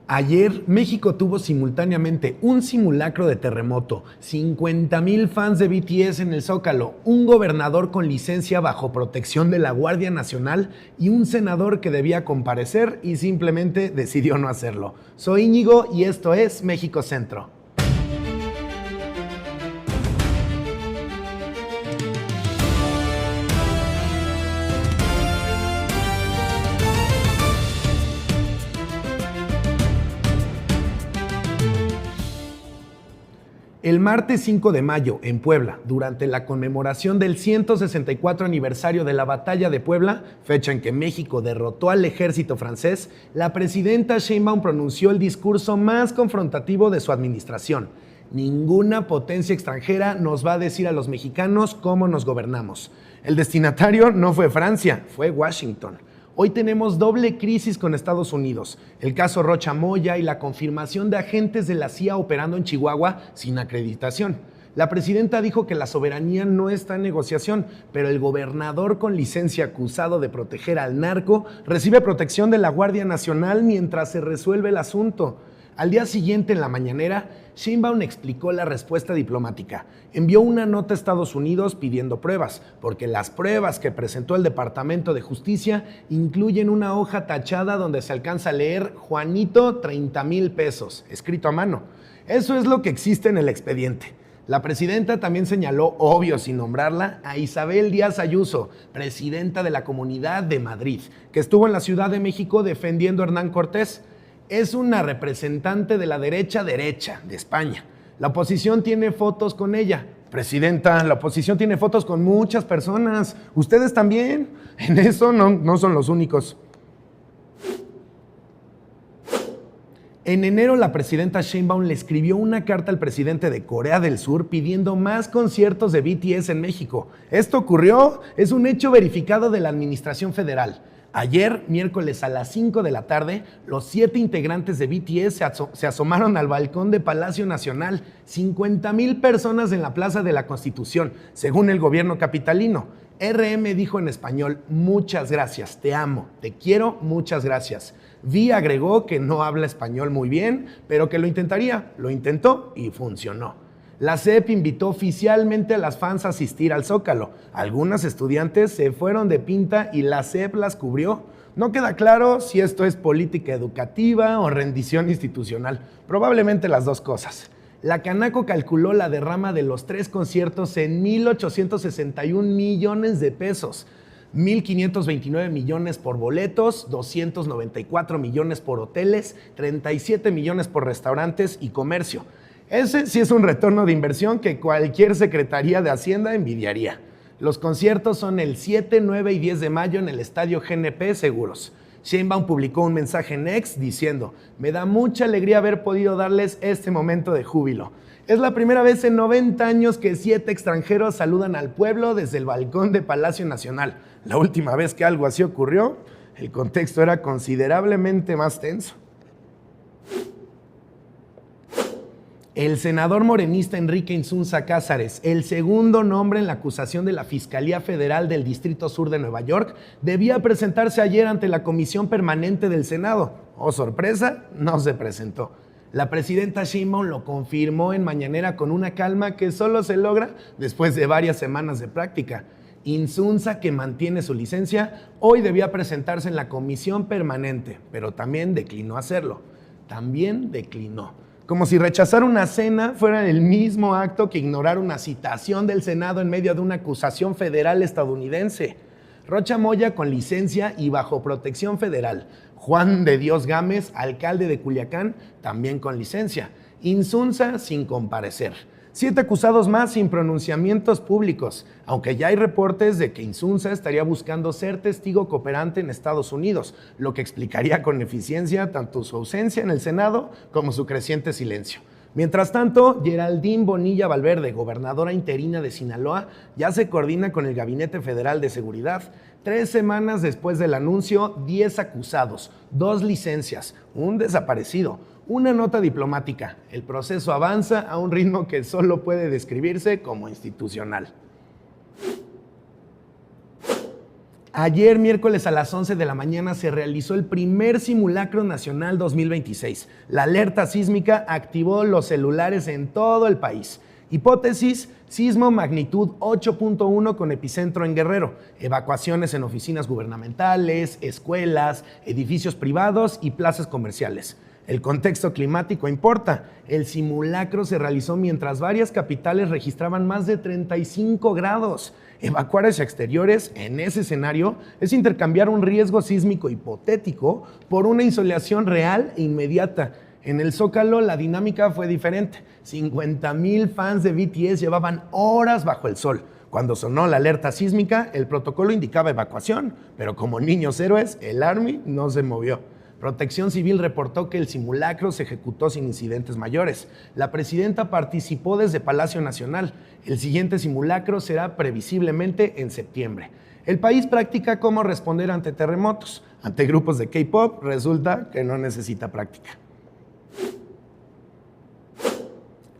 Ayer, México tuvo simultáneamente un simulacro de terremoto, 50,000 fans de BTS en el Zócalo, un gobernador con licencia bajo protección de la Guardia Nacional y un senador que debía comparecer y simplemente decidió no hacerlo. Soy Íñigo y esto es México Centro. El martes 5 de mayo, en Puebla, durante la conmemoración del 164 aniversario de la Batalla de Puebla, fecha en que México derrotó al ejército francés, la presidenta Sheinbaum pronunció el discurso más confrontativo de su administración. Ninguna potencia extranjera nos va a decir a los mexicanos cómo nos gobernamos. El destinatario no fue Francia, fue Washington. Hoy tenemos doble crisis con Estados Unidos, el caso Rocha Moya y la confirmación de agentes de la CIA operando en Chihuahua sin acreditación. La presidenta dijo que la soberanía no está en negociación, pero el gobernador con licencia acusado de proteger al narco recibe protección de la Guardia Nacional mientras se resuelve el asunto. Al día siguiente, en la mañanera, Sheinbaum explicó la respuesta diplomática. Envió una nota a Estados Unidos pidiendo pruebas, porque las pruebas que presentó el Departamento de Justicia incluyen una hoja tachada donde se alcanza a leer Juanito 30,000 pesos, escrito a mano. Eso es lo que existe en el expediente. La presidenta también señaló, obvio sin nombrarla, a Isabel Díaz Ayuso, presidenta de la Comunidad de Madrid, que estuvo en la Ciudad de México defendiendo a Hernán Cortés. Es una representante de la derecha de España. La oposición tiene fotos con ella. Presidenta, la oposición tiene fotos con muchas personas. Ustedes también. En eso no son los únicos. En enero, la presidenta Sheinbaum le escribió una carta al presidente de Corea del Sur pidiendo más conciertos de BTS en México. Esto ocurrió, es un hecho verificado de la administración federal. Ayer, miércoles a las 5 de la tarde, los 7 integrantes de BTS se asomaron al balcón de Palacio Nacional. 50,000 personas en la Plaza de la Constitución, según el gobierno capitalino. RM dijo en español, muchas gracias, te amo, te quiero, muchas gracias. Vi agregó que no habla español muy bien, pero que lo intentaría. Lo intentó y funcionó. La SEP invitó oficialmente a las fans a asistir al Zócalo. Algunas estudiantes se fueron de pinta y la SEP las cubrió. No queda claro si esto es política educativa o rendición institucional. Probablemente las dos cosas. La Canaco calculó la derrama de los 3 conciertos en 1,861 millones de pesos. 1,529 millones por boletos, 294 millones por hoteles, 37 millones por restaurantes y comercio. Ese sí es un retorno de inversión que cualquier Secretaría de Hacienda envidiaría. Los conciertos son el 7, 9 y 10 de mayo en el Estadio GNP Seguros. Sheinbaum publicó un mensaje en X diciendo, me da mucha alegría haber podido darles este momento de júbilo. Es la primera vez en 90 años que 7 extranjeros saludan al pueblo desde el balcón de Palacio Nacional. La última vez que algo así ocurrió, el contexto era considerablemente más tenso. El senador morenista Enrique Insunza Cázares, el segundo nombre en la acusación de la Fiscalía Federal del Distrito Sur de Nueva York, debía presentarse ayer ante la Comisión Permanente del Senado. Oh, sorpresa, no se presentó. La presidenta Sheinbaum lo confirmó en mañanera con una calma que solo se logra después de varias semanas de práctica. Insunza, que mantiene su licencia, hoy debía presentarse en la Comisión Permanente, pero también declinó hacerlo. También declinó. Como si rechazar una cena fuera el mismo acto que ignorar una citación del Senado en medio de una acusación federal estadounidense. Rocha Moya con licencia y bajo protección federal. Juan de Dios Gámez, alcalde de Culiacán, también con licencia. Insunza sin comparecer. 7 acusados más sin pronunciamientos públicos, aunque ya hay reportes de que Insunza estaría buscando ser testigo cooperante en Estados Unidos, lo que explicaría con eficiencia tanto su ausencia en el Senado como su creciente silencio. Mientras tanto, Geraldine Bonilla Valverde, gobernadora interina de Sinaloa, ya se coordina con el Gabinete Federal de Seguridad. 3 semanas después del anuncio, 10 acusados, 2 licencias, un desaparecido, una nota diplomática. El proceso avanza a un ritmo que solo puede describirse como institucional. Ayer, miércoles a las 11 de la mañana, se realizó el primer simulacro nacional 2026. La alerta sísmica activó los celulares en todo el país. Hipótesis: sismo magnitud 8.1 con epicentro en Guerrero. Evacuaciones en oficinas gubernamentales, escuelas, edificios privados y plazas comerciales. El contexto climático importa. El simulacro se realizó mientras varias capitales registraban más de 35 grados. Evacuar hacia exteriores en ese escenario es intercambiar un riesgo sísmico hipotético por una insolación real e inmediata. En el Zócalo la dinámica fue diferente. 50,000 fans de BTS llevaban horas bajo el sol. Cuando sonó la alerta sísmica, el protocolo indicaba evacuación, pero como niños héroes, el Army no se movió. Protección Civil reportó que el simulacro se ejecutó sin incidentes mayores. La presidenta participó desde Palacio Nacional. El siguiente simulacro será previsiblemente en septiembre. El país practica cómo responder ante terremotos. Ante grupos de K-pop resulta que no necesita práctica.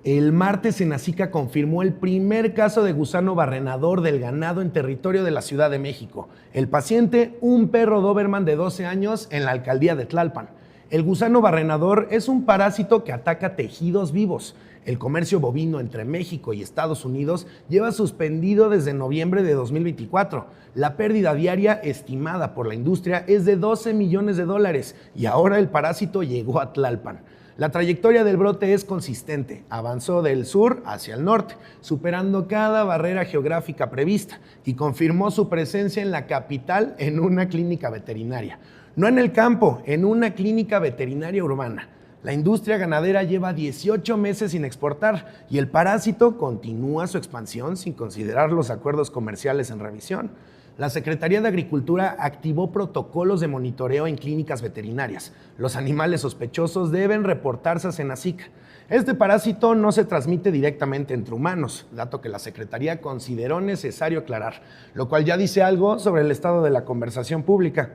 El martes Senacica confirmó el primer caso de gusano barrenador del ganado en territorio de la Ciudad de México. El paciente, un perro Doberman de 12 años en la alcaldía de Tlalpan. El gusano barrenador es un parásito que ataca tejidos vivos. El comercio bovino entre México y Estados Unidos lleva suspendido desde noviembre de 2024. La pérdida diaria estimada por la industria es de $12 millones y ahora el parásito llegó a Tlalpan. La trayectoria del brote es consistente. Avanzó del sur hacia el norte, superando cada barrera geográfica prevista y confirmó su presencia en la capital en una clínica veterinaria. No en el campo, en una clínica veterinaria urbana. La industria ganadera lleva 18 meses sin exportar y el parásito continúa su expansión sin considerar los acuerdos comerciales en revisión. La Secretaría de Agricultura activó protocolos de monitoreo en clínicas veterinarias. Los animales sospechosos deben reportarse a Senacica. Este parásito no se transmite directamente entre humanos, dato que la Secretaría consideró necesario aclarar, lo cual ya dice algo sobre el estado de la conversación pública.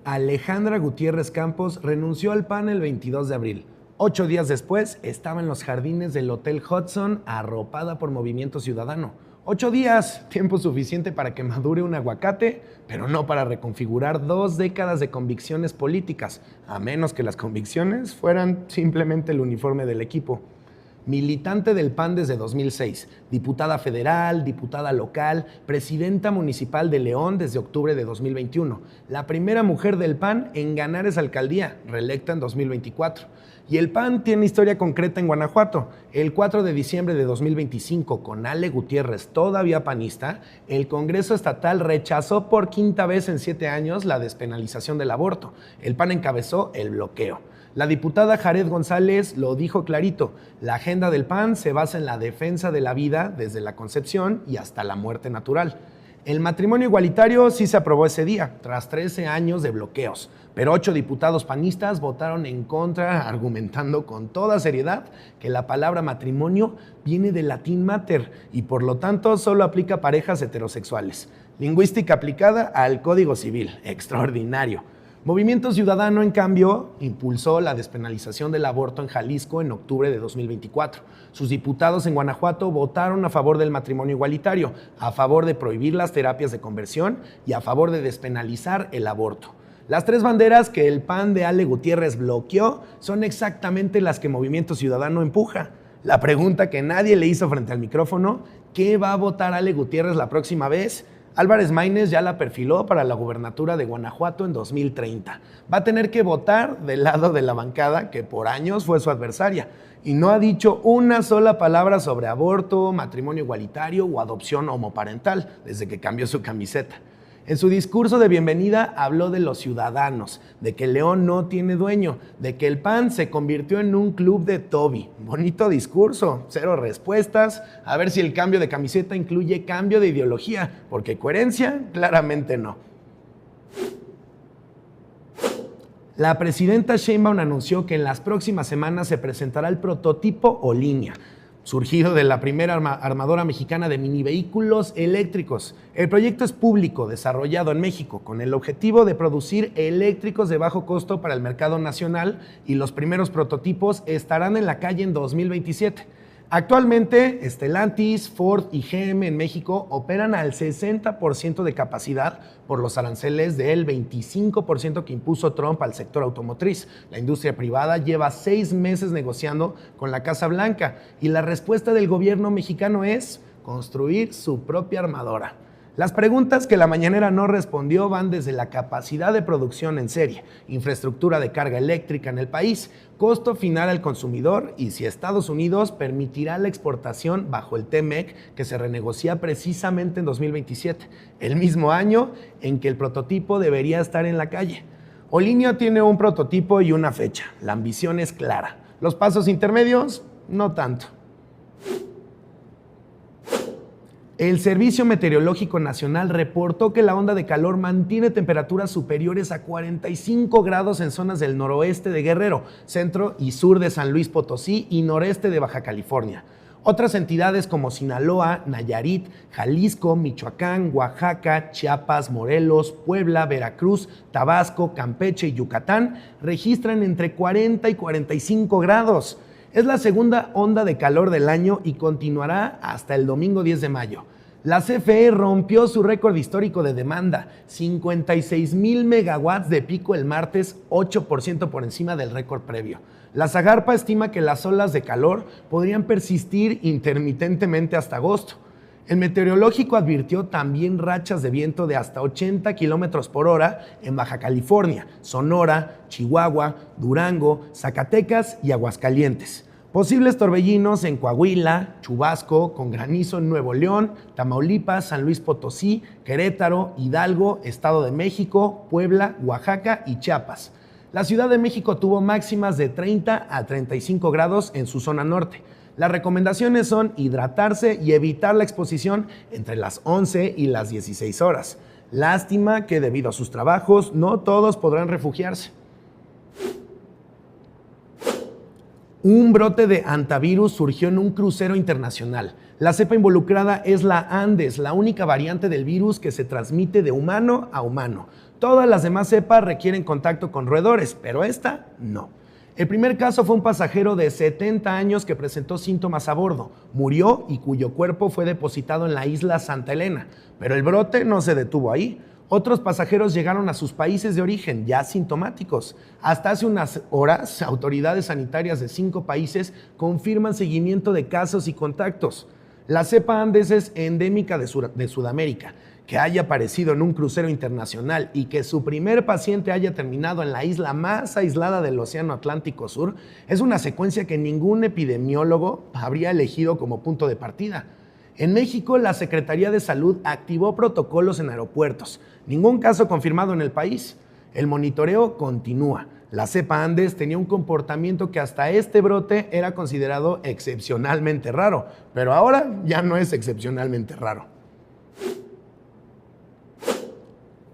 Alejandra Gutiérrez Campos renunció al PAN el 22 de abril. 8 días después estaba en los jardines del Hotel Hudson arropada por Movimiento Ciudadano. 8 días, tiempo suficiente para que madure un aguacate, pero no para reconfigurar 2 décadas de convicciones políticas, a menos que las convicciones fueran simplemente el uniforme del equipo. Militante del PAN desde 2006, diputada federal, diputada local, presidenta municipal de León desde octubre de 2021, la primera mujer del PAN en ganar esa alcaldía, reelecta en 2024. Y el PAN tiene historia concreta en Guanajuato. El 4 de diciembre de 2025, con Ale Gutiérrez todavía panista, el Congreso Estatal rechazó por 5ª vez en 7 años la despenalización del aborto. El PAN encabezó el bloqueo. La diputada Jared González lo dijo clarito: la agenda del PAN se basa en la defensa de la vida desde la concepción y hasta la muerte natural. El matrimonio igualitario sí se aprobó ese día, tras 13 años de bloqueos, pero 8 diputados panistas votaron en contra, argumentando con toda seriedad que la palabra matrimonio viene del latín mater y por lo tanto solo aplica a parejas heterosexuales. Lingüística aplicada al Código Civil, extraordinario. Movimiento Ciudadano, en cambio, impulsó la despenalización del aborto en Jalisco en octubre de 2024. Sus diputados en Guanajuato votaron a favor del matrimonio igualitario, a favor de prohibir las terapias de conversión y a favor de despenalizar el aborto. Las 3 banderas que el PAN de Ale Gutiérrez bloqueó son exactamente las que Movimiento Ciudadano empuja. La pregunta que nadie le hizo frente al micrófono: ¿qué va a votar Ale Gutiérrez la próxima vez? Álvarez Maínez ya la perfiló para la gubernatura de Guanajuato en 2030. Va a tener que votar del lado de la bancada que por años fue su adversaria y no ha dicho una sola palabra sobre aborto, matrimonio igualitario o adopción homoparental desde que cambió su camiseta. En su discurso de bienvenida habló de los ciudadanos, de que León no tiene dueño, de que el PAN se convirtió en un club de Toby. Bonito discurso, 0 respuestas. A ver si el cambio de camiseta incluye cambio de ideología, porque coherencia claramente no. La presidenta Sheinbaum anunció que en las próximas semanas se presentará el prototipo Olinia, surgido de la primera armadora mexicana de minivehículos eléctricos. El proyecto es público, desarrollado en México, con el objetivo de producir eléctricos de bajo costo para el mercado nacional, y los primeros prototipos estarán en la calle en 2027. Actualmente, Stellantis, Ford y GM en México operan al 60% de capacidad por los aranceles del 25% que impuso Trump al sector automotriz. La industria privada lleva 6 meses negociando con la Casa Blanca y la respuesta del gobierno mexicano es construir su propia armadora. Las preguntas que la mañanera no respondió van desde la capacidad de producción en serie, infraestructura de carga eléctrica en el país, costo final al consumidor y si Estados Unidos permitirá la exportación bajo el TMEC que se renegocia precisamente en 2027, el mismo año en que el prototipo debería estar en la calle. Olinio tiene un prototipo y una fecha. La ambición es clara. Los pasos intermedios, no tanto. El Servicio Meteorológico Nacional reportó que la onda de calor mantiene temperaturas superiores a 45 grados en zonas del noroeste de Guerrero, centro y sur de San Luis Potosí y noreste de Baja California. Otras entidades como Sinaloa, Nayarit, Jalisco, Michoacán, Oaxaca, Chiapas, Morelos, Puebla, Veracruz, Tabasco, Campeche y Yucatán registran entre 40 y 45 grados. Es la segunda onda de calor del año y continuará hasta el domingo 10 de mayo. La CFE rompió su récord histórico de demanda, 56,000 megawatts de pico el martes, 8% por encima del récord previo. La Zagarpa estima que las olas de calor podrían persistir intermitentemente hasta agosto. El meteorológico advirtió también rachas de viento de hasta 80 kilómetros por hora en Baja California, Sonora, Chihuahua, Durango, Zacatecas y Aguascalientes. Posibles torbellinos en Coahuila, Chubasco, con granizo en Nuevo León, Tamaulipas, San Luis Potosí, Querétaro, Hidalgo, Estado de México, Puebla, Oaxaca y Chiapas. La Ciudad de México tuvo máximas de 30 a 35 grados en su zona norte. Las recomendaciones son hidratarse y evitar la exposición entre las 11 y las 16 horas. Lástima que debido a sus trabajos no todos podrán refugiarse. Un brote de hantavirus surgió en un crucero internacional. La cepa involucrada es la Andes, la única variante del virus que se transmite de humano a humano. Todas las demás cepas requieren contacto con roedores, pero esta no. El primer caso fue un pasajero de 70 años que presentó síntomas a bordo, murió y cuyo cuerpo fue depositado en la isla Santa Elena, pero el brote no se detuvo ahí. Otros pasajeros llegaron a sus países de origen ya sintomáticos. Hasta hace unas horas, autoridades sanitarias de 5 países confirman seguimiento de casos y contactos. La cepa Andes es endémica de Sudamérica. Que haya aparecido en un crucero internacional y que su primer paciente haya terminado en la isla más aislada del Océano Atlántico Sur es una secuencia que ningún epidemiólogo habría elegido como punto de partida. En México, la Secretaría de Salud activó protocolos en aeropuertos. Ningún caso confirmado en el país. El monitoreo continúa. La cepa Andes tenía un comportamiento que hasta este brote era considerado excepcionalmente raro, pero ahora ya no es excepcionalmente raro.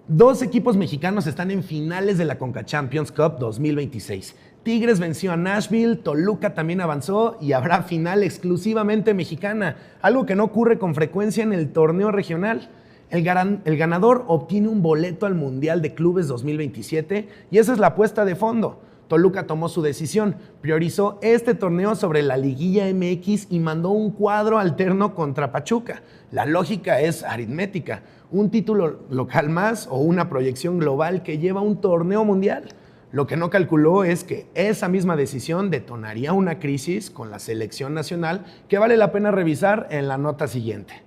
2 equipos mexicanos están en finales de la Conca Champions Cup 2026. Tigres venció a Nashville, Toluca también avanzó y habrá final exclusivamente mexicana, algo que no ocurre con frecuencia en el torneo regional. El ganador obtiene un boleto al Mundial de Clubes 2027 y esa es la apuesta de fondo. Toluca tomó su decisión, priorizó este torneo sobre la Liguilla MX y mandó un cuadro alterno contra Pachuca. La lógica es aritmética, un título local más o una proyección global que lleva a un torneo mundial. Lo que no calculó es que esa misma decisión detonaría una crisis con la selección nacional que vale la pena revisar en la nota siguiente.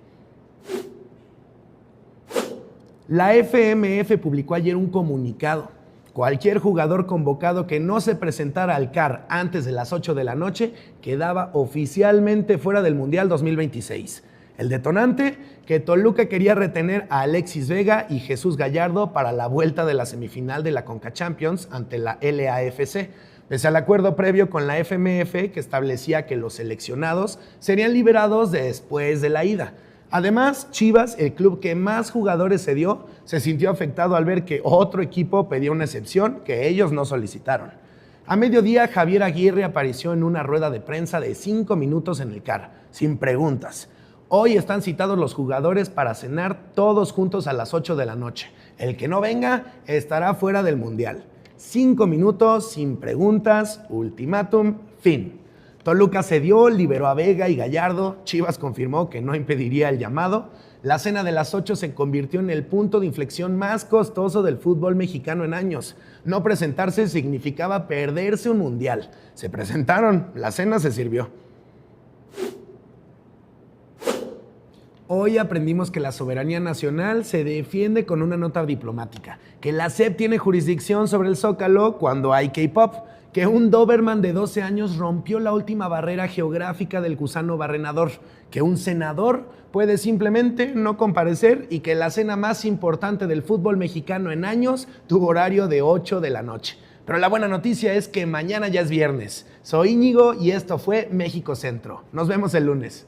La FMF publicó ayer un comunicado. Cualquier jugador convocado que no se presentara al CAR antes de las 8 de la noche quedaba oficialmente fuera del Mundial 2026. El detonante, que Toluca quería retener a Alexis Vega y Jesús Gallardo para la vuelta de la semifinal de la Conca Champions ante la LAFC, pese al acuerdo previo con la FMF que establecía que los seleccionados serían liberados después de la ida. Además, Chivas, el club que más jugadores cedió, se sintió afectado al ver que otro equipo pedía una excepción que ellos no solicitaron. A mediodía, Javier Aguirre apareció en una rueda de prensa de 5 minutos en el CAR, sin preguntas. Hoy están citados los jugadores para cenar todos juntos a las 8 de la noche. El que no venga estará fuera del Mundial. 5 minutos, sin preguntas, ultimátum, fin. Toluca cedió, liberó a Vega y Gallardo. Chivas confirmó que no impediría el llamado. La cena de las 8 se convirtió en el punto de inflexión más costoso del fútbol mexicano en años. No presentarse significaba perderse un mundial. Se presentaron, la cena se sirvió. Hoy aprendimos que la soberanía nacional se defiende con una nota diplomática, que la SEP tiene jurisdicción sobre el Zócalo cuando hay K-pop, que un Doberman de 12 años rompió la última barrera geográfica del gusano barrenador, que un senador puede simplemente no comparecer y que la cena más importante del fútbol mexicano en años tuvo horario de 8 de la noche. Pero la buena noticia es que mañana ya es viernes. Soy Íñigo y esto fue México Centro. Nos vemos el lunes.